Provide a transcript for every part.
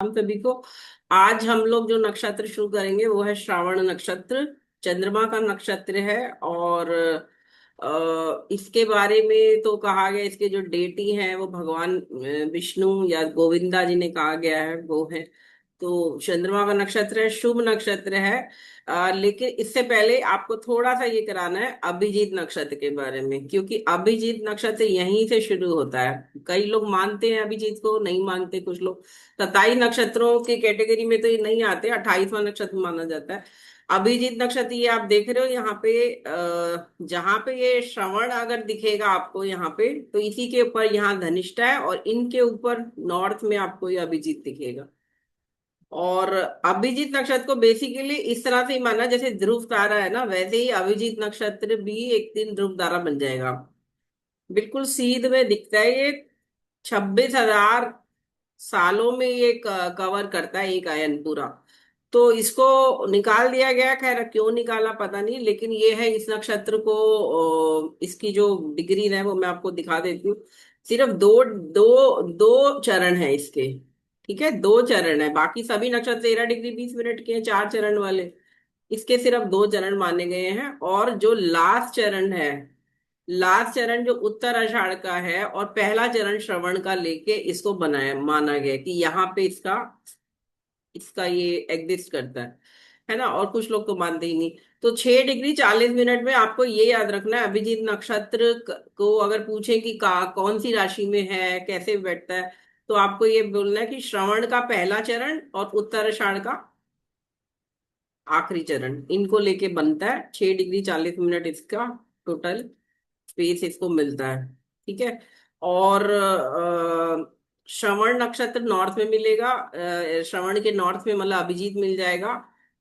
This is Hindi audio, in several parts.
राम सभी को। आज हम लोग जो नक्षत्र शुरू करेंगे वो है श्रावण नक्षत्र। चंद्रमा का नक्षत्र है। और इसके बारे में तो कहा गया, इसके जो डेटी हैं वो भगवान विष्णु या गोविंदा जी ने कहा गया है वो है। तो चंद्रमा का नक्षत्र है, शुभ नक्षत्र है। लेकिन इससे पहले आपको थोड़ा सा ये कराना है अभिजीत नक्षत्र के बारे में, क्योंकि अभिजीत नक्षत्र यहीं से शुरू होता है। कई लोग मानते हैं अभिजीत को, नहीं मानते कुछ लोग। 27 नक्षत्रों की कैटेगरी में तो ये नहीं आते, 28वां नक्षत्र माना जाता है। अभिजीत नक्षत्र ये आप देख रहे हो यहाँ पे, जहाँ पे ये श्रवण अगर दिखेगा आपको यहाँ पे, तो इसी के ऊपर यहाँ धनिष्ठा है और इनके ऊपर नॉर्थ में आपको ये अभिजीत दिखेगा। और अभिजीत नक्षत्र को बेसिकली इस तरह से ही माना, जैसे ध्रुव तारा है ना, वैसे ही अभिजीत नक्षत्र भी एक दिन ध्रुव तारा बन जाएगा। बिल्कुल सीध में दिखता है ये। 26,000 सालों में ये कवर करता है एक आयन पूरा। तो इसको निकाल दिया गया, खैर क्यों निकाला पता नहीं, लेकिन ये है इस नक्षत्र को। इसकी जो डिग्री है वो मैं आपको दिखा देती हूँ। सिर्फ दो दो दो चरण है इसके। ठीक है, दो चरण है, बाकी सभी नक्षत्र 13 डिग्री 20 मिनट के हैं, चार चरण वाले। इसके सिर्फ दो चरण माने गए हैं। और जो लास्ट चरण है, लास्ट चरण जो उत्तर आषाढ़ का है और पहला चरण श्रवण का लेके इसको बनाया माना गया कि यहाँ पे इसका इसका ये एग्जिस्ट करता है ना। और कुछ लोग तो मानते ही नहीं। तो 6 डिग्री 40 मिनट में आपको ये याद रखना है, अभिजीत नक्षत्र को अगर पूछे कि कौन सी राशि में है, कैसे बैठता है, तो आपको ये बोलना है कि श्रवण का पहला चरण और उत्तराषाढ़ का आखिरी चरण, इनको लेके बनता है। 6 डिग्री 40 मिनट इसका टोटल स्पेस इसको मिलता है। ठीक है। और श्रवण नक्षत्र नॉर्थ में मिलेगा। श्रवण के नॉर्थ में मतलब अभिजीत मिल जाएगा।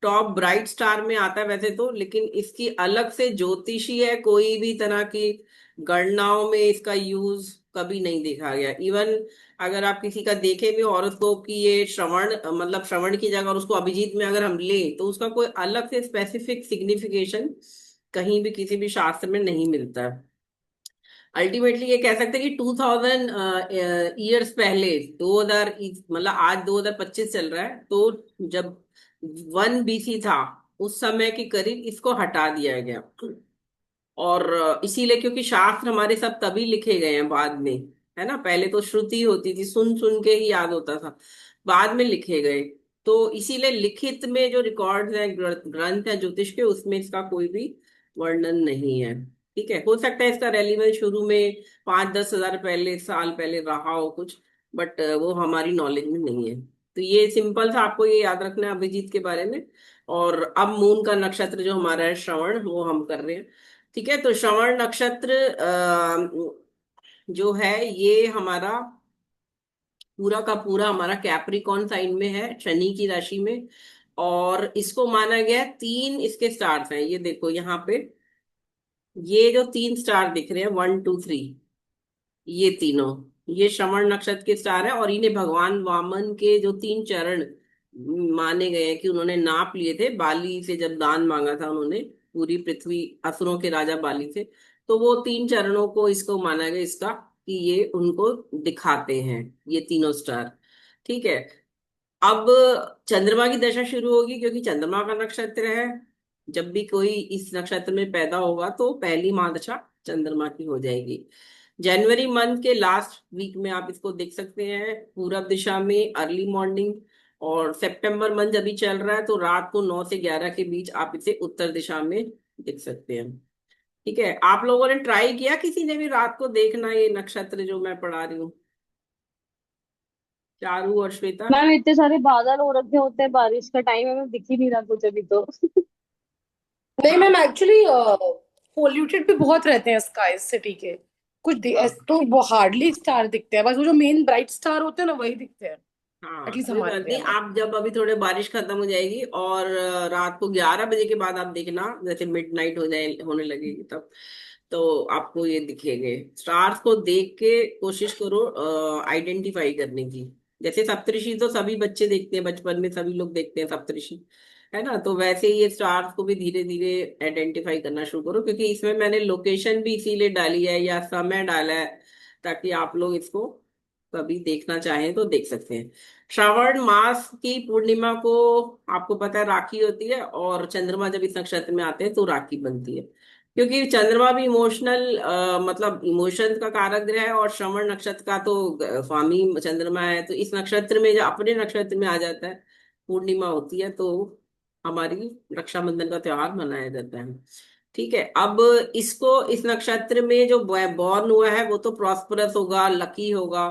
टॉप ब्राइट स्टार में आता है वैसे तो, लेकिन इसकी अलग से ज्योतिषी है, कोई भी तरह की गणनाओं में इसका यूज कभी नहीं देखा गया। इवन अगर आप किसी का देखें भी हॉरोस्कोप की ये श्रवण मतलब श्रवण की जगह और उसको अभिजीत में अगर हम ले, तो उसका कोई अलग से स्पेसिफिक सिग्निफिकेशन कहीं भी किसी भी शास्त्र में नहीं मिलता। अल्टीमेटली ये कह सकते हैं कि 2000 ईयर्स पहले, 2000 मतलब आज 2025 चल रहा है, तो जब 1 BC था उस समय के करीब इसको हटा दिया गया। और इसीलिए क्योंकि शास्त्र हमारे सब तभी लिखे गए हैं बाद में, है ना। पहले तो श्रुति होती थी, सुन सुन के ही याद होता था, बाद में लिखे गए। तो इसीलिए लिखित में जो रिकॉर्ड है, ग्रंथ है ज्योतिष के, उसमें इसका कोई भी वर्णन नहीं है। ठीक है, हो सकता है इसका रेलिवेंस शुरू में 5-10 हजार पहले साल पहले रहा हो कुछ, बट वो हमारी नॉलेज में नहीं है। तो ये सिंपल सा आपको ये याद रखना है अभिजीत के बारे में। और अब मून का नक्षत्र जो हमारा है श्रवण, वो हम कर रहे हैं। ठीक है, तो श्रवण नक्षत्र जो है ये हमारा पूरा का पूरा हमारा कैप्रिकॉन साइन में है, शनि की राशि में। और इसको माना गया है, तीन इसके स्टार्स हैं, ये देखो यहाँ पे। ये जो तीन स्टार दिख रहे हैं, 1 2 3, ये तीनों, ये श्रवण नक्षत्र के स्टार है। और इन्हें भगवान वामन के जो तीन चरण माने गए हैं कि उन्होंने नाप लिए थे बाली से, जब दान मांगा था उन्होंने पूरी पृथ्वी असुरों के राजा बाली से। तो वो तीन चरणों को इसको माना गया इसका, कि ये उनको दिखाते हैं, ये तीनों स्टार। ठीक है। अब चंद्रमा की दशा शुरू होगी, क्योंकि चंद्रमा का नक्षत्र है। जब भी कोई इस नक्षत्र में पैदा होगा तो पहली महादशा चंद्रमा की हो जाएगी। जनवरी मंथ के लास्ट वीक में आप इसको देख सकते हैं, पूरब दिशा में अर्ली मॉर्निंग। और सितंबर मंथ अभी चल रहा है, तो रात को 9 से 11 के बीच आप इसे उत्तर दिशा में देख सकते हैं। ठीक है, आप लोगों ने ट्राई किया किसी ने भी रात को देखना ये नक्षत्र जो मैं पढ़ा रही हूँ, चारू और श्वेता? मैम इतने सारे बादल हो रखे होते हैं, बारिश का टाइम है, मैं दिख ही नहीं रहा कुछ अभी तो। नहीं मैम, एक्चुअली पोल्यूटेड भी बहुत रहते हैं स्काई सिटी के। हाँ तो वो हार्डली स्टार दिखते हैं, बस वो जो मेन ब्राइट स्टार होते हैं ना वही दिखते हैं। हाँ, एटलीस्ट कोई हमारे बात नहीं। इंडिया में। आप जब अभी थोड़े बारिश खत्म हो जाएगी और रात को 11 बजे के बाद आप देखना, जैसे मिड नाइट हो जाए होने लगेगी तब, तो आपको ये दिखेंगे। स्टार्स को देख के कोशिश करो आइडेंटिफाई करने की। जैसे सप्तऋषि तो सभी बच्चे देखते हैं, बचपन में सभी लोग देखते हैं सप्तऋषि, है ना। तो वैसे ही ये स्टार्स को भी धीरे धीरे आइडेंटिफाई करना शुरू करो, क्योंकि इसमें मैंने लोकेशन भी इसीलिए डाली है या समय डाला है, ताकि आप लोग इसको कभी देखना चाहें तो देख सकते हैं। श्रावण मास की पूर्णिमा को आपको पता है राखी होती है, और चंद्रमा जब इस नक्षत्र में आते हैं तो राखी बनती है। क्योंकि चंद्रमा भी इमोशनल मतलब इमोशन का कारक ग्रह है, और श्रवण नक्षत्र का तो स्वामी चंद्रमा है, तो इस नक्षत्र में जब अपने नक्षत्र में आ जाता है, पूर्णिमा होती है, तो हमारी रक्षाबंधन का त्योहार मनाया जाता है। ठीक है। अब इसको इस नक्षत्र में जो बॉर्न हुआ है वो तो प्रॉस्परस होगा, लकी होगा।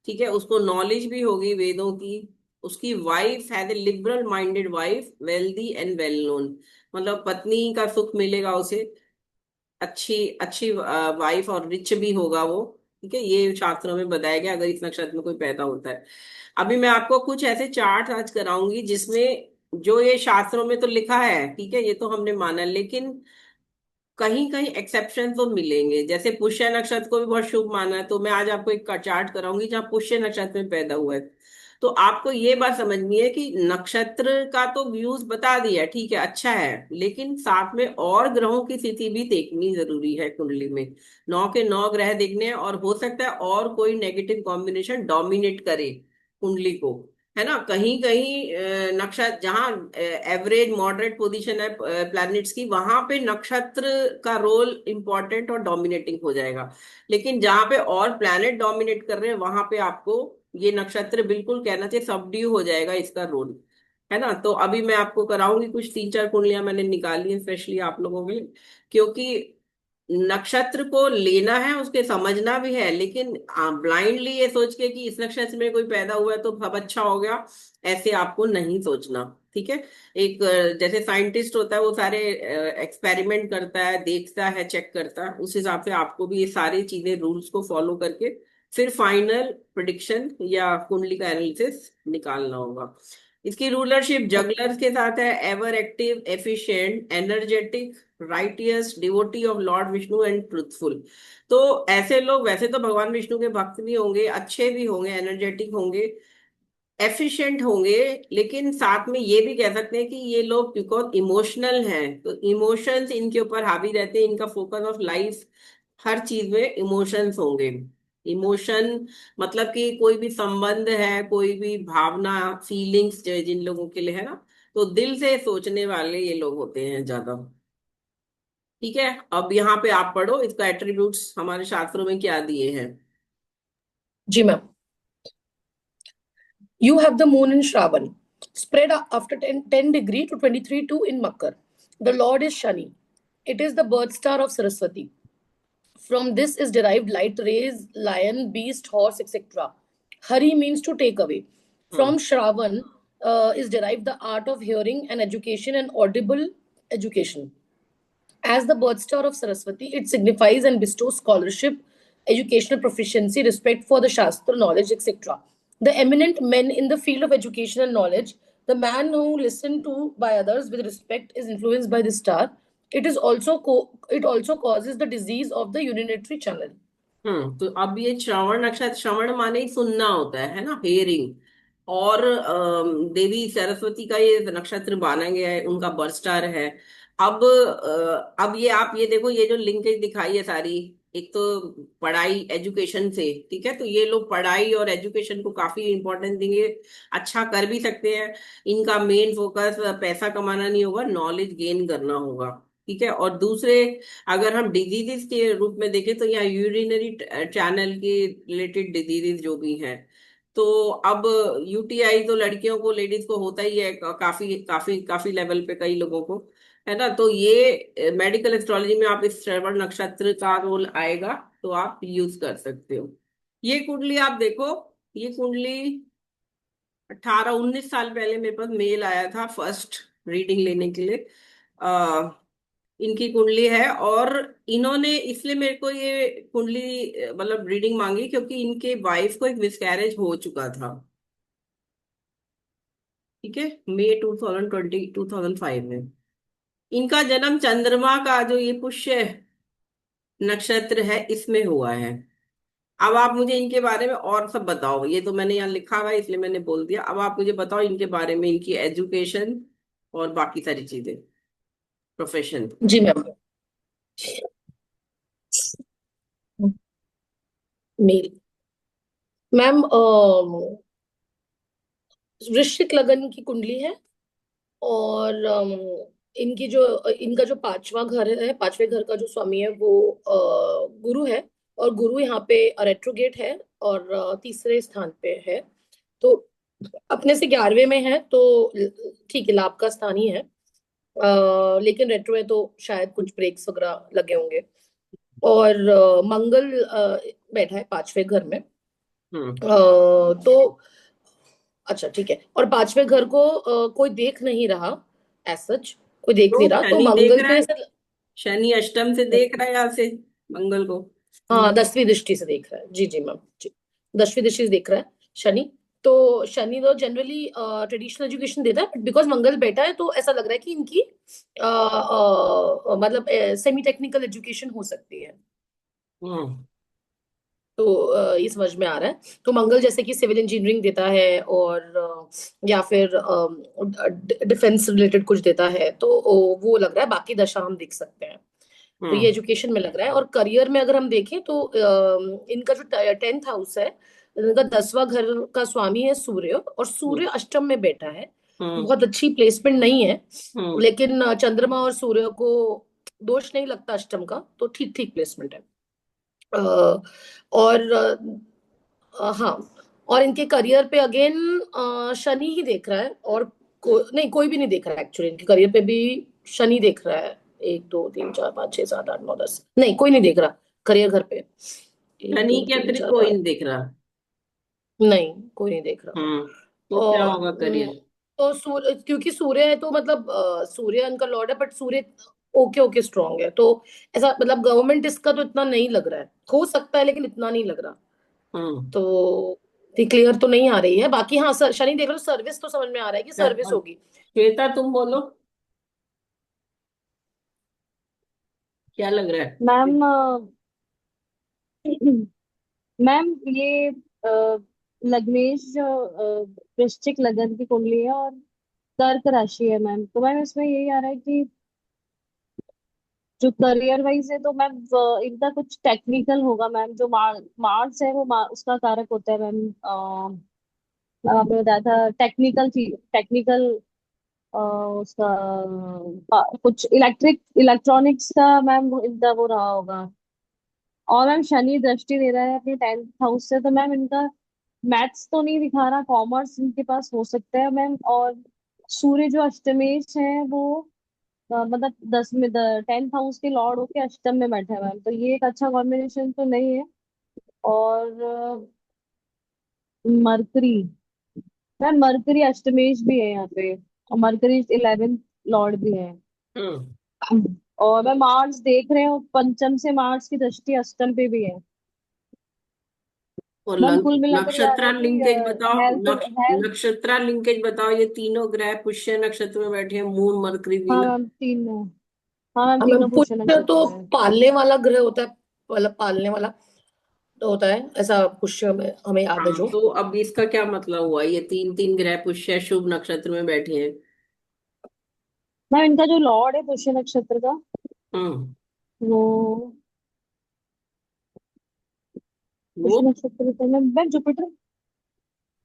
ठीक है, उसको नॉलेज भी होगी वेदों की। उसकी वाइफ है the liberal minded wife, wealthy and well known, मतलब पत्नी का सुख मिलेगा उसे, अच्छी अच्छी वाइफ, और रिच भी होगा वो। ठीक है, ये शास्त्रों में बताया गया अगर इस नक्षत्र में कोई पैदा होता है। अभी मैं आपको कुछ ऐसे चार्ट आज कराऊंगी जिसमें जो ये शास्त्रों में तो लिखा है, ठीक है, ये तो हमने माना, लेकिन कहीं कहीं एक्सेप्शन तो मिलेंगे। जैसे पुष्य नक्षत्र को भी बहुत शुभ माना है, तो मैं आज आपको एक चार्ट कराऊंगी जहाँ पुष्य नक्षत्र में पैदा हुआ है। तो आपको ये बात समझनी है कि नक्षत्र का तो व्यूज बता दिया, ठीक है, अच्छा है, लेकिन साथ में और ग्रहों की स्थिति भी देखनी जरूरी है कुंडली में। 9 के 9 ग्रह देखने हैं, और हो सकता है और कोई नेगेटिव कॉम्बिनेशन डोमिनेट करे कुंडली को, है ना। कहीं कहीं नक्षत्र जहाँ एवरेज मॉडरेट पोजीशन है प्लैनेट्स की, वहां पे नक्षत्र का रोल इंपॉर्टेंट और डोमिनेटिंग हो जाएगा। लेकिन जहां पे और प्लैनेट डोमिनेट कर रहे हैं, वहां पे आपको ये नक्षत्र बिल्कुल कहना चाहिए सबड्यू हो जाएगा इसका रोल, है ना। तो अभी मैं आपको कराऊंगी कुछ 3 4 कुंडलियां मैंने निकाली है स्पेशली आप लोगों के लिए, क्योंकि नक्षत्र को लेना है, उसके समझना भी है, लेकिन ब्लाइंडली ये सोच के कि इस नक्षत्र में कोई पैदा हुआ है तो सब अच्छा हो गया, ऐसे आपको नहीं सोचना। ठीक है। एक जैसे साइंटिस्ट होता है, वो सारे एक्सपेरिमेंट करता है, देखता है, चेक करता है, उस हिसाब से आपको भी ये सारी चीजें रूल्स को फॉलो करके फिर फाइनल प्रिडिक्शन या कुंडली का एनालिसिस निकालना होगा। इसकी रूलरशिप जगलर्स के साथ है, ever active, efficient, energetic, righteous, devotee of Lord Vishnu and truthful. तो ऐसे लोग वैसे तो भगवान विष्णु के भक्त भी होंगे, अच्छे भी होंगे, एनर्जेटिक होंगे, एफिशिएंट होंगे, लेकिन साथ में ये भी कह सकते हैं कि ये लोग बिकॉज इमोशनल हैं, तो इमोशंस इनके ऊपर हावी रहते हैं, इनका फोकस ऑफ लाइफ हर चीज में इमोशंस होंगे। इमोशन मतलब कि कोई भी संबंध है, कोई भी भावना, फीलिंग्स जिन लोगों के लिए है ना, तो दिल से सोचने वाले ये लोग होते हैं ज्यादा। ठीक है, अब यहाँ पे आप पढ़ो इसका एट्रीब्यूट्स हमारे शास्त्रों में क्या दिए हैं। जी ma'am. You have the moon in Shravan, spread after 10 degree to 23 2 in Makar. The Lord is Shani. It is the birth star of Saraswati. From this is derived light rays, lion, beast, horse, etc. Hari means to take away. Hmm. From Shravan is derived the art of hearing and education and audible education. As the birth star of Saraswati, it signifies and bestows scholarship, educational proficiency, respect for the Shastra, knowledge, etc. The eminent men in the field of education and knowledge, the man who listened to by others with respect, is influenced by this star. It also causes the disease of the urinary channel. तो अब ये श्रवण नक्षत्र, श्रवण माने ही सुनना होता है ना, हेयरिंग। और देवी सरस्वती का ये नक्षत्र माना गया है, उनका बर्थ स्टार है। अब अब ये आप ये देखो, ये जो लिंकेज दिखाई है सारी, एक तो पढ़ाई एजुकेशन से, ठीक है, तो ये लोग पढ़ाई और एजुकेशन को काफी इंपॉर्टेंस देंगे, अच्छा कर भी सकते हैं। इनका मेन फोकस पैसा कमाना नहीं होगा, नॉलेज गेन करना होगा। ठीक है। और दूसरे, अगर हम डिजीजेस के रूप में देखें तो यहाँ यूरिनरी चैनल के रिलेटेड डिजीजेस जो भी हैं, तो अब यूटीआई तो लड़कियों को, लेडीज को होता ही है, काफी काफी काफी लेवल पे कई लोगों को, है ना। तो ये मेडिकल एस्ट्रोलॉजी में आप इस श्रवण नक्षत्र का रोल आएगा, तो आप यूज कर सकते हो। ये कुंडली आप देखो, ये कुंडली 18 19 साल पहले मेरे पास मेल आया था फर्स्ट रीडिंग लेने के लिए। इनकी कुंडली है, और इन्होंने इसलिए मेरे को ये कुंडली मतलब रीडिंग मांगी क्योंकि इनके वाइफ को एक मिसकैरेज हो चुका था। ठीक है, मई 2005 में। इनका जन्म चंद्रमा का जो ये पुष्य नक्षत्र है इसमें हुआ है। अब आप मुझे इनके बारे में और सब बताओ, ये तो मैंने यहाँ लिखा हुआ है इसलिए मैंने बोल दिया। अब आप मुझे बताओ इनके बारे में, इनकी एजुकेशन और बाकी सारी चीजें, प्रोफेशन। जी मैम। मेल मैम वृश्चिक लगन की कुंडली है, और इनका जो पांचवा घर है, पांचवे घर का जो स्वामी है वो गुरु है, और गुरु यहाँ पे रेट्रोगेट है, और तीसरे स्थान पे है। तो अपने से 11वें में है, तो ठीक है, लाभ का स्थान ही है। लेकिन रेट्रो है तो शायद कुछ ब्रेक्स वगैरह लगे होंगे। और मंगल बैठा है पांचवे घर में। हम्म। तो अच्छा ठीक है, और पांचवे घर को कोई देख नहीं रहा, एज सच कोई देख नहीं तो रहा, तो शनि देख मंगल रहा के है, शनि अष्टम से देख रहा है यहाँ से मंगल को। हाँ 10वीं दृष्टि से देख रहा है, जी जी मैम जी, 10वीं दृष्टि से देख रहा है शनि। तो शनि तो जनरली ट्रेडिशनल एजुकेशन देता है, बट बिकॉज मंगल बैठा है तो ऐसा लग रहा है कि इनकी मतलब सेमी टेक्निकल एजुकेशन हो सकती है। हम्म। तो ये समझ में आ रहा है। तो मंगल जैसे कि सिविल इंजीनियरिंग देता है, और या फिर डिफेंस रिलेटेड कुछ देता है, तो वो लग रहा है, बाकी दशा हम देख सकते हैं। तो ये हम्म। एजुकेशन में लग रहा है। और करियर में अगर हम देखें तो इनका जो 10th हाउस है, इनका 10वां घर का स्वामी है सूर्य, और हम्म। सूर्य अष्टम में बैठा है। हम्म। बहुत अच्छी प्लेसमेंट नहीं है, हम्म। लेकिन चंद्रमा और सूर्य को दोष नहीं लगता अष्टम का, तो ठीक ठीक प्लेसमेंट है। और हाँ, और इनके करियर पे अगेन शनि ही देख रहा है, और नहीं, कोई भी नहीं देख रहा है एक्चुअली, इनके करियर पे भी शनि देख रहा है। 1 2 3 4 5 6 7 8 9 10, नहीं कोई नहीं देख रहा करियर घर पे। एक शनि दो के तीन अतिरिक्त चार कोई पाँच नहीं देख रहा। नहीं कोई नहीं देख रहा। हम्म। तो क्या और होगा करियर। तो सूर्य, क्योंकि सूर्य है तो मतलब सूर्य उनका लॉर्ड है, but Surya okay okay strong है, तो ऐसा मतलब गवर्नमेंट इसका तो इतना नहीं लग रहा है, हो सकता है लेकिन इतना नहीं लग रहा। हम्म। तो क्लियर तो नहीं आ रही है, बाकी हाँ सर शनि देख लो, सर्विस तो समझ में आ रहा है कि क्या सर्विस होगी। श्वेता तुम बोलो, क्या लग रहा है। मैम मैम ये लग्नेश जो वृश्चिक लगन की कुंडली है और कर्क राशि है मैम, तो मैम इसमें यही आ रहा है कि जो करियर वाइज है तो मैम इनका कुछ टेक्निकल होगा मैम। जो मार्स है वो उसका कारक होता है मैम। मैम आपने बताया था टेक्निकल चीज, टेक्निकल उसका कुछ इलेक्ट्रॉनिक्स का मैम इनका वो रहा होगा। और मैम शनि दृष्टि दे रहा है अपने 10th हाउस से, तो मैम इनका मैथ्स तो नहीं दिखा रहा, कॉमर्स इनके पास हो सकता है मैम। और सूर्य जो अष्टमेश है वो मतलब 10 में 10th हाउस के लॉर्ड होके अष्टम में बैठा है मैम, तो ये एक अच्छा कॉम्बिनेशन तो नहीं है। और मरकरी, मैम मरकरी अष्टमेश भी है यहाँ पे, और मरकरी 11th लॉर्ड भी है। हम्म। और मैं मार्स देख रहे हो, पंचम से मार्स की दृष्टि अष्टम पे भी है। और मैम कुल मिलाकर ये आ रहा नक्षत्रा है कि लिंकेज बताओ, हेल्थ हेल्थ। नक्षत्रा लिंकेज बताओ, ये तीनों ग्रह पुष्य नक्षत्र में बैठे हैं, मून मरकरी हाँ वीनस। मैम तीन है। हाँ मैम हमें तीनों पुष्य पुष्य तो नक्षत्र में है। पालने वाला ग्रह होता है, मतलब पालने वाला तो होता है, ऐसा पुष्य में हमें याद है हाँ जो। तो अब इसका क्या मतलब हुआ, ये तीन तीन ग्रह पुष्य शुभ नक्षत्र में बैठे हैं। मैम इनका जो लॉर्ड है पुष्य नक्षत्र का, हम्म। वो वो पुष्य नक्षत्र का मैम जुपिटर।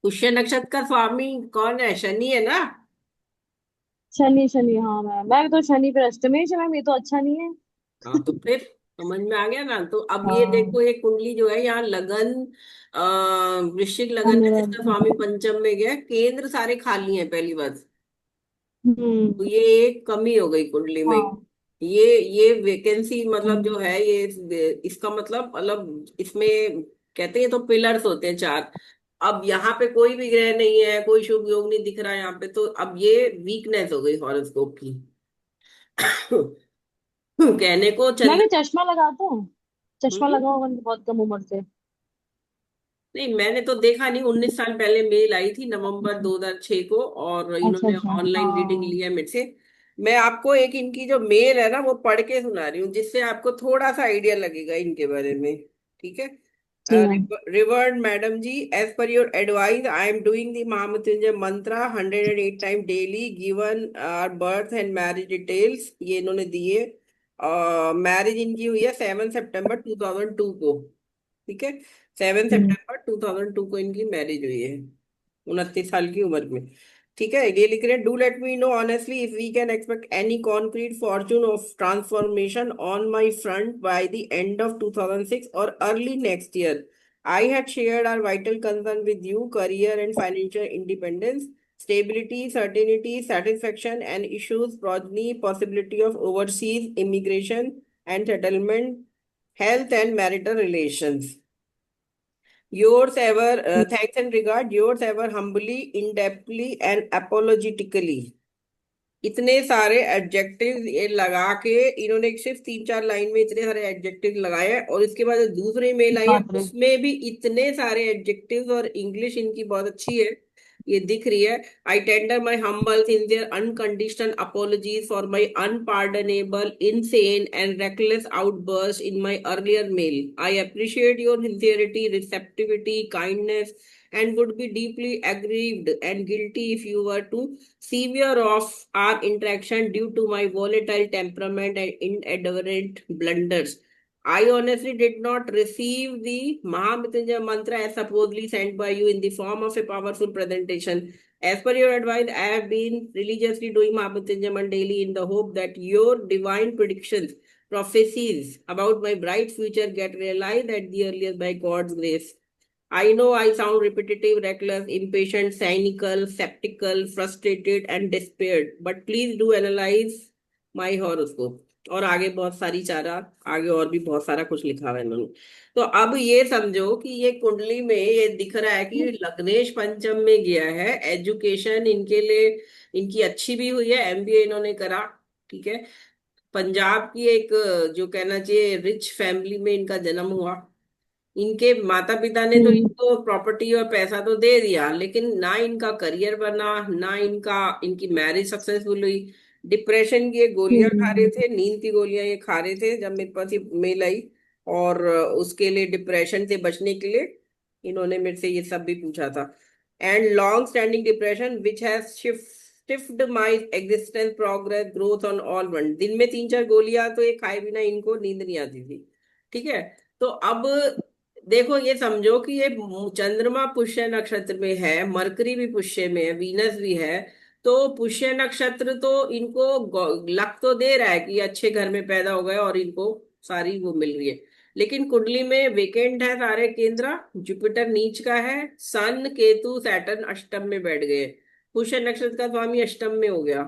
पुष्य नक्षत्र का स्वामी कौन है, शनि है ना। शनि, शनि हाँ मैम, मैम तो शनि पे अष्टमेश है मैम, ये तो अच्छा नहीं है। हाँ तो फिर समझ में आ गया ना। तो अब ये हाँ देखो, ये कुंडली जो है यहाँ लगन, वृश्चिक लगन है धन्यवाद। जिसका स्वामी पंचम में गया, केंद्र सारे खाली हैं पहली बात। तो हम्म। ये एक कमी हो गई कुंडली में। हाँ ये वेकेंसी मतलब हम्म। जो है ये इसका मतलब इसमें कहते हैं तो पिलर्स होते हैं चार। अब यहाँ पे कोई भी ग्रह नहीं है, कोई शुभ योग नहीं दिख रहा है यहाँ पे, तो अब ये वीकनेस हो गई हॉरोस्कोप की। कहने को मैम चंद्र। ये चश्मा लगाते हैं, चश्मा हम्म। लगा होगा इनको बहुत कम उम्र से। नहीं मैंने तो देखा नहीं, 19 साल पहले मेल आई थी नवंबर अच्छा 2006 को, और अच्छा इन्होंने अच्छा ऑनलाइन रीडिंग हाँ। लिया मेरे से। मैं आपको एक इनकी जो मेल है ना वो पढ़ के सुना रही हूँ, जिससे आपको थोड़ा सा आइडिया लगेगा इनके बारे में। ठीक है। जी ma'am. Revered madam ji, as per your advice I am doing the Mahamrityunjaya mantra 108 time daily, given our birth and marriage details, ये इन्होंने दिए। मैरिज इनकी हुई है 7 सितंबर 2002 को। ठीक है, 7 सितंबर 2002 को इनकी मैरिज हुई है, 29 साल की उम्र में। ठीक है, ये लिख रहे हैं, do let me know honestly if we can expect any concrete fortune of transformation on my front by the end of 2006 और early next year. I had shared our vital concern with you, career and financial independence, stability, certainty, satisfaction, and issues, progeny, possibility of overseas immigration and settlement, health and marital relations. Yours ever, thanks and regard, yours ever humbly, in-depthly and apologetically. इतने सारे एडजेक्टिव ये लगा के इन्होंने सिर्फ 3-4 लाइन में इतने सारे एडजेक्टिव लगाए हैं, और इसके बाद जो दूसरी मेल आई है बाप रे। उसमें भी इतने सारे एडजेक्टिव्स, और इंग्लिश इनकी बहुत अच्छी है, ये दिख रही है। I tender my humble sincere unconditional apologies for my unpardonable insane and reckless outburst in my earlier mail. I appreciate your sincerity, receptivity, kindness, and would be deeply aggrieved and guilty if you were to sever off our interaction due to my volatile temperament and inadvertent blunders. I honestly did not receive the Mahamrityunjaya mantra as supposedly sent by you in the form of a powerful presentation. As per your advice, I have been religiously doing Mahamrityunjaya daily in the hope that your divine predictions, prophecies about my bright future get realized at the earliest by God's grace. I know I sound repetitive, reckless, impatient, cynical, skeptical, frustrated, and despaired, but please do analyze my horoscope. और आगे बहुत सारी चारा, आगे और भी बहुत सारा कुछ लिखा हुआ है इन्होंने। तो अब ये समझो कि ये कुंडली में ये दिख रहा है कि लग्नेश पंचम में गया है, एजुकेशन इनके लिए इनकी अच्छी भी हुई है, एमबीए इन्होंने करा। ठीक है, पंजाब की एक जो कहना चाहिए रिच फैमिली में इनका जन्म हुआ। इनके माता पिता ने तो हम्म। इनको प्रॉपर्टी और पैसा तो दे दिया, लेकिन ना इनका करियर बना, ना इनकी मैरिज सक्सेसफुल हुई। डिप्रेशन की ये गोलियां खा रहे हम्म। थे, नींद की गोलियां ये खा रहे थे जब मेरे पास ये मेल आई। और उसके लिए, डिप्रेशन से बचने के लिए इन्होंने मेरे से ये सब भी पूछा था। And long standing depression which has shift my existence, progress, growth on all one. दिन में 3-4 गोलियां तो ये खाए बिना इनको नींद नहीं आती थी। ठीक है, तो अब देखो ये समझो कि ये चंद्रमा पुष्य नक्षत्र में है, मरकरी भी पुष्य में है, वीनस भी है। तो पुष्य नक्षत्र तो इनको लक तो दे रहा है कि ये अच्छे घर में पैदा हो गए और इनको सारी वो मिल रही है। लेकिन कुंडली में वेकेंट है सारे केंद्र, जुपिटर नीच का है, सन केतु सैटर्न अष्टम में बैठ गए। पुष्य नक्षत्र का स्वामी अष्टम में हो गया।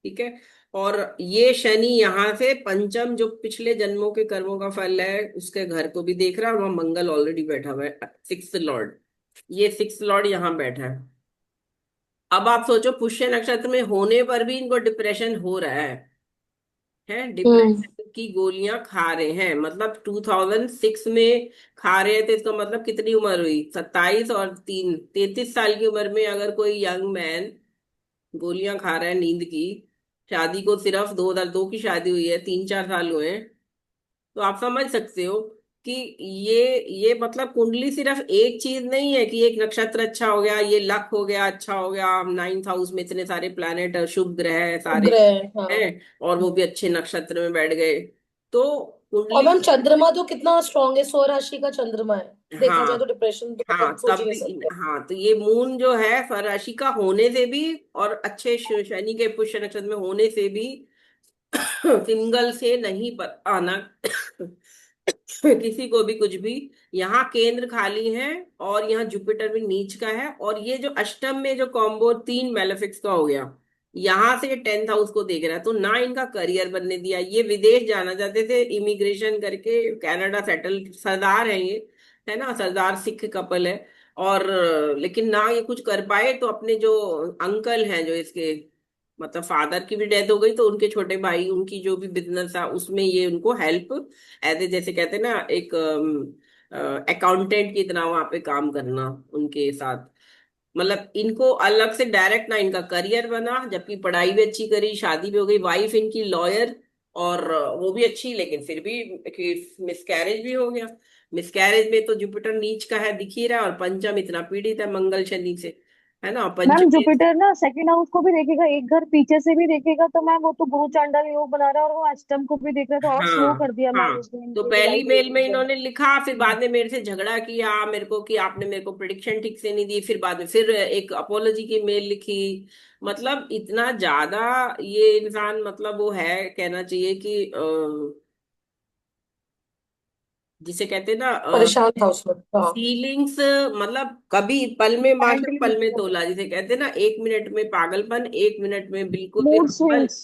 ठीक है, और ये शनि यहाँ से पंचम, जो पिछले जन्मों के कर्मों का फल है, उसके घर को भी देख रहा है, और वहां मंगल ऑलरेडी बैठा हुआ है, 6th लॉर्ड। ये 6th लॉर्ड यहाँ बैठा है। अब आप सोचो, पुष्य नक्षत्र में होने पर भी इनको डिप्रेशन हो रहा है हम्म। डिप्रेशन की गोलियां खा रहे हैं, मतलब 2006 में खा रहे हैं, तो इसका मतलब कितनी उम्र हुई, 27 और 3, 33 साल की उम्र में अगर कोई यंग मैन गोलियां खा रहा है नींद की, शादी को सिर्फ 2002 की शादी हुई है, 3-4 साल हुए हैं, तो आप समझ सकते हो कि ये मतलब कुंडली सिर्फ एक चीज नहीं है कि एक नक्षत्र अच्छा हो गया, ये लक हो गया, अच्छा हो गया, 9th हाउस में इतने सारे प्लैनेट और शुभ ग्रह है सारे उपग्रह, हाँ। हैं, और वो भी अच्छे नक्षत्र में बैठ गए। तो और कुंडली, मैम चंद्रमा तो कितना स्ट्रांग है, स्वराशि का चंद्रमा है। देखा जाए तो हाँ डिप्रेशन तो हाँ, मतलब सोच ही तब नहीं भी, सकते। हाँ, तो ये मून जो है स्वराशि का होने से भी, और अच्छे शनि के पुष्य नक्षत्र में होने से भी सिंगल से नहीं आना किसी को भी कुछ भी। यहाँ केंद्र खाली है, और यहाँ जुपिटर भी नीच का है, और ये जो अष्टम में जो कॉम्बो 3 मेलेफिक्स का हो गया, यहाँ से 10th हाउस को देख रहा है, तो ना इनका करियर बनने दिया। ये विदेश जाना चाहते थे, इमिग्रेशन करके कनाडा सेटल, सरदार है ये, है ना, सरदार सिख कपल है। और लेकिन ना ये कुछ कर पाए, तो अपने जो अंकल हैं, जो इसके मतलब फादर की भी डेथ हो गई, तो उनके छोटे भाई, उनकी जो भी बिजनेस था उसमें ये उनको हेल्प, एज ए जैसे कहते हैं ना, एक अकाउंटेंट की तरह वहां पे काम करना उनके साथ। मतलब इनको अलग से डायरेक्ट ना इनका करियर बना, जबकि पढ़ाई भी अच्छी करी, शादी भी हो गई, वाइफ इनकी लॉयर, और वो भी अच्छी, लेकिन फिर भी मिसकैरेज भी हो गया। मिसकैरेज में तो जुपिटर नीच का है, दिख ही रहा है, और पंचम इतना पीड़ित है मंगल शनि से। है ना। मैम पंचमी। जुपिटर ना सेकंड हाउस को भी देखेगा, एक घर पीछे से भी देखेगा, तो मैम वो तो गुरु चांडाल योग बना रहा है, और वो अष्टम को भी देख रहा है, तो और स्लो हाँ कर दिया मैम हाँ। उसने तो इनकी पहली लाइफ मेल में इवेल्यूशन। इन्होंने लिखा, फिर बाद में मेरे से झगड़ा किया मेरे को कि आपने मेरे को प्रिडिक्शन ठीक से नहीं दी, फिर बाद में फिर एक अपोलॉजी की मेल लिखी। मतलब इतना ज्यादा ये इंसान, मतलब वो है, कहना चाहिए कि जिसे कहते हैं ना परेशान था उसमें, हाँ। फीलिंग्स, मतलब कभी पल में मातम मेंटली पल में तोला, जिसे कहते हैं ना, 1 मिनट में पागलपन, 1 मिनट में बिल्कुल मूड निरापल, स्विंग्स,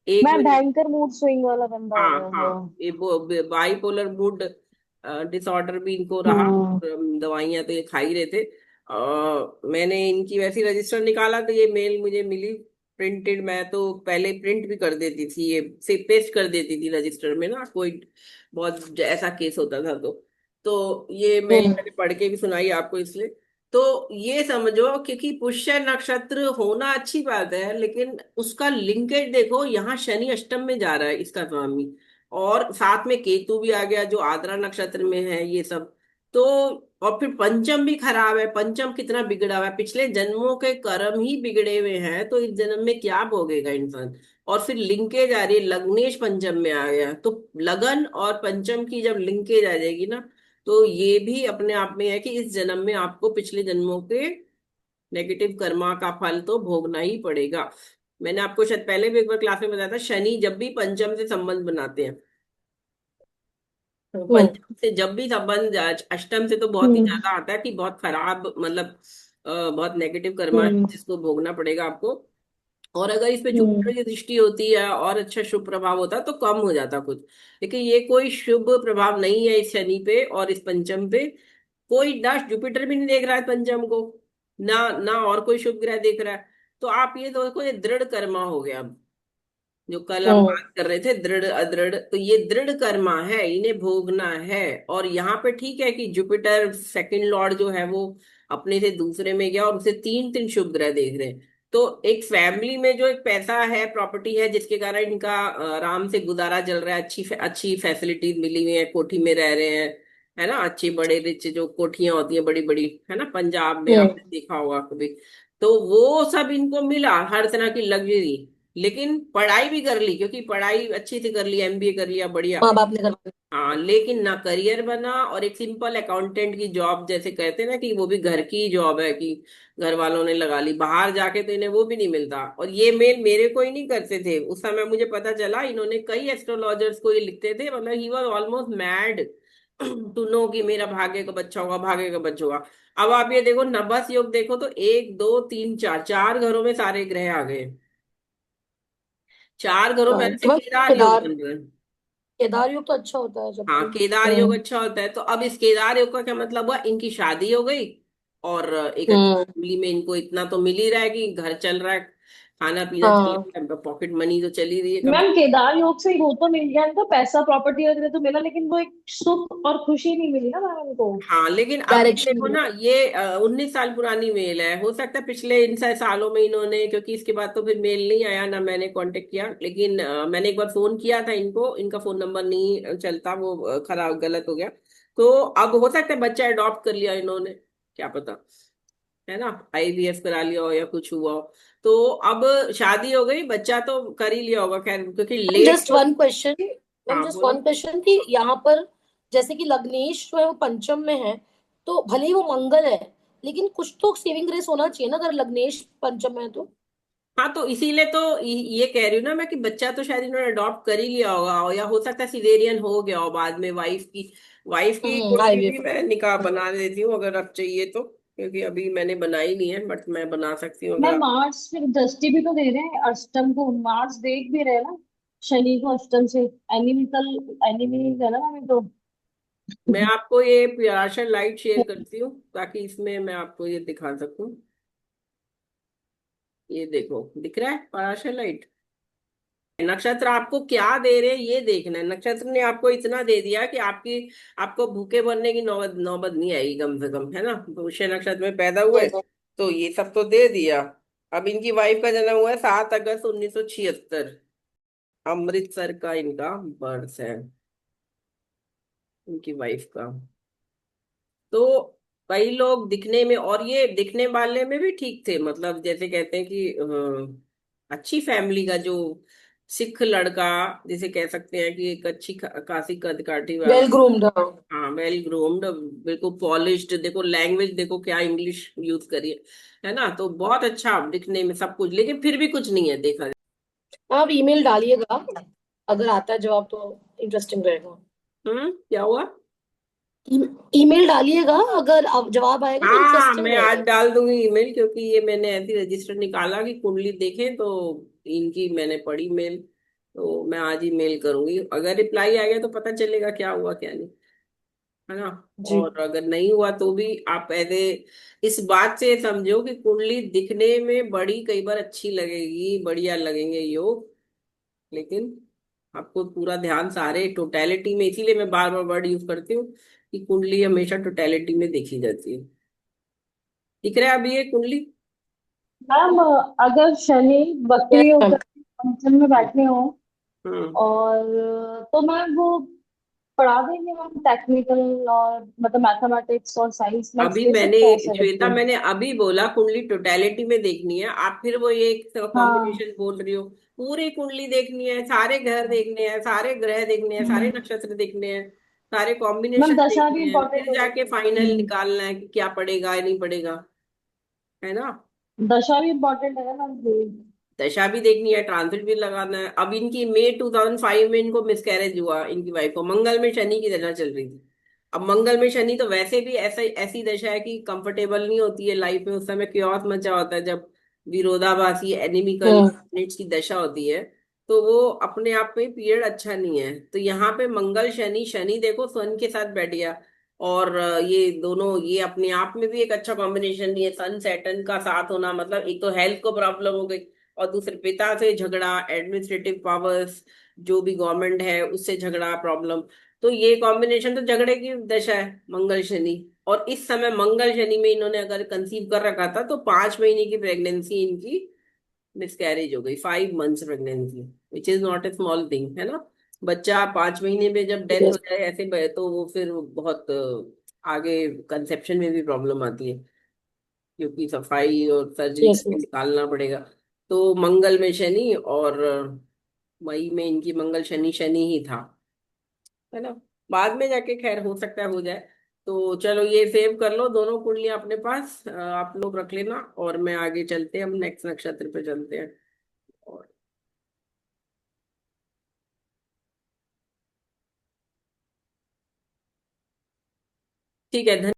1 मिनट। भयंकर मूड स्विंग वाला बंदा हो हाँ गया। हाँ। हाँ, ये वो बाइपोलर मूड डिसऑर्डर भी इनको रहा। हम्म। दवाइयां तो ये खा ही रहे थे। मैंने इनकी वैसी रजिस्टर निकाला तो ये मेल मुझे मिली प्रिंटेड। मैं तो पहले प्रिंट भी कर देती थी, ये से पेस्ट कर देती थी रजिस्टर में ना, कोई बहुत ऐसा केस होता था तो ये मेल हम्म। मैंने पढ़ के भी सुनाई आपको इसलिए। तो ये समझो, क्योंकि पुष्य नक्षत्र होना अच्छी बात है, लेकिन उसका लिंकेज देखो, यहाँ शनि अष्टम में जा रहा है इसका स्वामी, और साथ में केतु भी आ गया जो आद्रा नक्षत्र में है, ये सब। तो और फिर पंचम भी खराब है, पंचम कितना बिगड़ा हुआ है, पिछले जन्मों के कर्म ही बिगड़े हुए हैं, तो इस जन्म में क्या भोगेगा इंसान। और फिर लिंकेज आ रही है, लग्नेश पंचम में आ गया, तो लगन और पंचम की जब लिंकेज आ जाएगी ना, तो ये भी अपने आप में है कि इस जन्म में आपको पिछले जन्मों के नेगेटिव कर्मा का फल तो भोगना ही पड़ेगा। मैंने आपको शायद पहले भी एक बार क्लास में बताया था, शनि जब भी पंचम से संबंध बनाते हैं, हम्म। पंचम से जब भी संबंध अष्टम से तो बहुत ही हम्म। ज्यादा आता है कि बहुत खराब, मतलब बहुत नेगेटिव कर्मा है हम्म। जिसको भोगना पड़ेगा आपको। और अगर इस पे जुपिटर हम्म। की दृष्टि होती है और अच्छा शुभ प्रभाव होता तो कम हो जाता कुछ। लेकिन ये कोई शुभ प्रभाव नहीं है इस शनि पे और इस पंचम पे। कोई ना जुपिटर भी नहीं देख रहा है पंचम को, ना ना और कोई शुभ ग्रह देख रहा है। तो आप ये देखो, ये दृढ़ कर्मा हो गया। जो कल हम हम्म। बात कर रहे थे दृढ़ अदृढ़, तो ये दृढ़ कर्मा है, इन्हें भोगना है। और यहाँ पे ठीक है कि जुपिटर सेकंड लॉर्ड जो है वो अपने से दूसरे में गया और उसे तीन तीन शुभ ग्रह देख रहे हैं। तो एक फैमिली में जो एक पैसा है, प्रॉपर्टी है, जिसके कारण इनका आराम से गुजारा चल रहा है, अच्छी फैसिलिटीज मिली हुई है, कोठी में रह रहे हैं, है ना, अच्छी बड़े रिच जो कोठियां होती हैं बड़ी बड़ी, है ना, पंजाब में हम्म। आपने देखा होगा कभी। तो वो सब इनको मिला, हर तरह की लग्जरी। लेकिन पढ़ाई भी कर ली, क्योंकि पढ़ाई अच्छी से कर ली, एमबीए कर लिया, बढ़िया। माँ बाप ने करवाया। हाँ, लेकिन ना करियर बना, और एक सिंपल अकाउंटेंट की जॉब, जैसे कहते हैं ना कि वो भी घर की जॉब है, कि घर वालों ने लगा ली, बाहर जाके तो इन्हें वो भी नहीं मिलता। और ये मेल मेरे को ही नहीं करते थे उस समय, मुझे पता चला इन्होंने कई एस्ट्रोलॉजर्स को ये लिखते थे, मतलब he was almost mad to know कि मेरा भाग्य का बच्चा होगा, भाग्य का बच्चा होगा। अब आप ये देखो, नबस योग देखो तो एक दो तीन चार, चार घरों में सारे ग्रह आ गए। चार घरों में हाँ, ऐसे तो मैं केदार योग केदार बन रहे हैं। केदार योग तो अच्छा होता है जब हाँ, तो। केदार योग अच्छा होता है। तो अब इस केदार योग का क्या मतलब हुआ, इनकी शादी हो गई, और एक अच्छी हम्म। फैमिली में इनको इतना तो मिल ही रहा है कि घर चल रहा है, खाना पीना चल हाँ रहा है, पॉकेट मनी तो चल ही रही है कम से मैम केदार योग से वो तो मिल गया इनको, पैसा प्रॉपर्टी वगैरह तो मिला, लेकिन वो एक सुख और खुशी नहीं मिली ना मैम इनको। हाँ, लेकिन अब भी डायरेक्शन देखो नहीं ना, है। ये 19 साल पुरानी मेल है, हो सकता है पिछले इन सालों में इन्होंने, क्योंकि इसके बाद तो फिर मेल नहीं आया ना मैंने कांटेक्ट किया, लेकिन मैंने एक बार फोन किया था इनको, इनका फोन नंबर नहीं चलता, वो खराब गलत हो गया। तो अब हो सकता है बच्चा अडॉप्ट कर लिया इन्होंने, क्या पता, है ना, आईवीएफ करा लिया हो या कुछ हुआ हो। तो अब शादी हो गई, बच्चा तो कर ही लिया होगा, खैर, क्योंकि लेट जस्ट तो। वन क्वेश्चन, मैम हाँ जस्ट बोलो। वन क्वेश्चन कि यहाँ पर जैसे कि लग्नेश जो है वो पंचम में है, तो भले ही वो मंगल है, लेकिन कुछ तो सेविंग ग्रेस होना चाहिए ना, अगर लग्नेश पंचम में है तो। हाँ, तो इसीलिए तो ये कह रही हूँ ना मैं कि बच्चा तो शायद इन्होंने अडॉप्ट कर ही लिया होगा, या हो सकता है सिजेरियन हो गया हो बाद में, वाइफ की कोई भी आईवीएफ। मैं निकाह बना देती हूँ अगर अब चाहिए तो, क्योंकि अभी मैंने बनाई नहीं है, बट मैं बना सकती हूँ मैं अगर आप। मार्स फिर दृष्टि भी तो दे रहे हैं अष्टम को, मार्स देख भी रहे हैं ना शनि को अष्टम से। एनिमिकल एनिमी है ना मैम ये तो। मैं आपको ये पियाशर लाइट शेयर करती हूँ ताकि इसमें मैं आपको ये दिखा सकूं। ये देखो, दिख रहा है पराशर लाइट। नक्षत्र आपको क्या दे रहे हैं ये देखना है, नक्षत्र ने आपको इतना दे दिया कि आपको भूखे मरने की नौबत नौबत नहीं आएगी कम से कम, है ना, पुष्य नक्षत्र में पैदा हुए तो ये सब तो दे दिया। अब इनकी वाइफ का जन्म हुआ है 7 अगस्त 1976, अमृतसर का इनका बर्थ है, इनकी वाइफ का। तो कई लोग दिखने में, और ये दिखने वाले में भी ठीक थे, मतलब जैसे कहते हैं कि अच्छी फैमिली का जो सिख लड़का, जिसे कह सकते हैं कि एक अच्छी खासी कद काठी वाला। वेल ग्रूम्ड, हाँ। हाँ, वेल ग्रूम्ड, बिल्कुल पॉलिश्ड, देखो लैंग्वेज देखो क्या इंग्लिश यूज करिए, है ना, तो बहुत अच्छा दिखने में सब कुछ, लेकिन फिर भी कुछ नहीं है देखा जाए। आप ईमेल डालिएगा, अगर आता है जवाब तो इंटरेस्टिंग रहेगा। क्या हुआ? ईमेल डालिएगा, अगर जवाब आएगा तो हाँ, इंटरेस्टिंग मैं आज रहेगा। डाल दूंगी ईमेल, क्योंकि ये मैंने ऐसी रजिस्टर निकाला कि कुंडली देखें तो इनकी मैंने पढ़ी मेल, तो मैं आज ही मेल करूंगी, अगर रिप्लाई आ गया तो पता चलेगा क्या हुआ क्या नहीं, है ना। जी। और अगर नहीं हुआ तो भी आप ऐसे इस बात से समझो कि कुंडली दिखने में बड़ी कई बार अच्छी लगेगी, बढ़िया लगेंगे योग, लेकिन आपको पूरा ध्यान सारे टोटैलिटी में, इसीलिए मैं बार बार वर्ड यूज करती हूँ कि कुंडली हमेशा टोटैलिटी में देखी जाती है। दिख रहा है अभी ये कुंडली? मैम अगर शनि यस वक्री मैम। होकर पंचम में बैठे हो हम्म। और तो मैम वो पढ़ा देंगे मैम, टेक्निकल और मतलब मैथमेटिक्स और साइंस मैं अभी ले मैंने, सकते हैं ऐसे श्वेता, बच्चे। मैंने अभी बोला कुंडली टोटैलिटी में देखनी है, आप फिर वो ये हाँ कॉम्बिनेशन बोल रही हो। पूरी कुंडली देखनी है, सारे घर देखने हैं, सारे ग्रह देखने हैं, सारे नक्षत्र देखने हैं, सारे मैम कॉम्बिनेशन दशा भी देखने हैं, इम्पोर्टेंट फिर हो जाके जाती है। फाइनल निकालना है कि क्या पड़ेगा या नहीं पड़ेगा, है ना। दशा भी इम्पोर्टेंट है ना मैम। दशा भी देखनी है, ट्रांसिट भी लगाना है। अब इनकी मई 2005 में इनको मिसकैरेज हुआ, इनकी वाइफ को मंगल में शनि की दशा चल रही थी। अब मंगल में शनि तो वैसे भी ऐसा ऐसी दशा है कि कंफर्टेबल नहीं होती है लाइफ में, उस समय क्योस मचा होता है जब विरोधाभासी एनिमिकल हम्म। प्लैनेट्स की दशा होती है, तो वो अपने आप में पीरियड अच्छा नहीं है। तो यहाँ पे मंगल शनि, शनि देखो सन के साथ बैठ गया, और ये दोनों, ये अपने आप में भी एक अच्छा कॉम्बिनेशन नहीं है, सन सैटर्न का साथ होना, मतलब एक तो हेल्थ को प्रॉब्लम हो गई, और दूसरे पिता से झगड़ा, एडमिनिस्ट्रेटिव पावर्स, जो भी गवर्नमेंट है उससे झगड़ा, प्रॉब्लम। तो ये कॉम्बिनेशन तो झगड़े की दशा है, मंगल शनि। और इस समय मंगल शनि में इन्होंने अगर कंसीव कर रखा था तो 5 महीने की प्रेगनेंसी इनकी मिसकैरेज हो गई, 5 months pregnancy, which is not a small thing, है ना। बच्चा 5 महीने में जब डेथ हो यस। जाए ऐसे तो वो फिर बहुत आगे कंसेप्शन में भी प्रॉब्लम आती है, क्योंकि सफाई और सर्जरी यस करके मैम। निकालना पड़ेगा। तो मंगल में शनि, और मई में इनकी मंगल शनि शनि ही था, है ना। बाद में जाके खैर हो सकता है हो जाए। तो चलो ये सेव कर लो दोनों कुंडलियां अपने पास, आप लोग रख लेना, और मैं आगे चलते हैं, हम नेक्स्ट नक्षत्र पे चलते हैं। और ठीक है, धन्यवाद।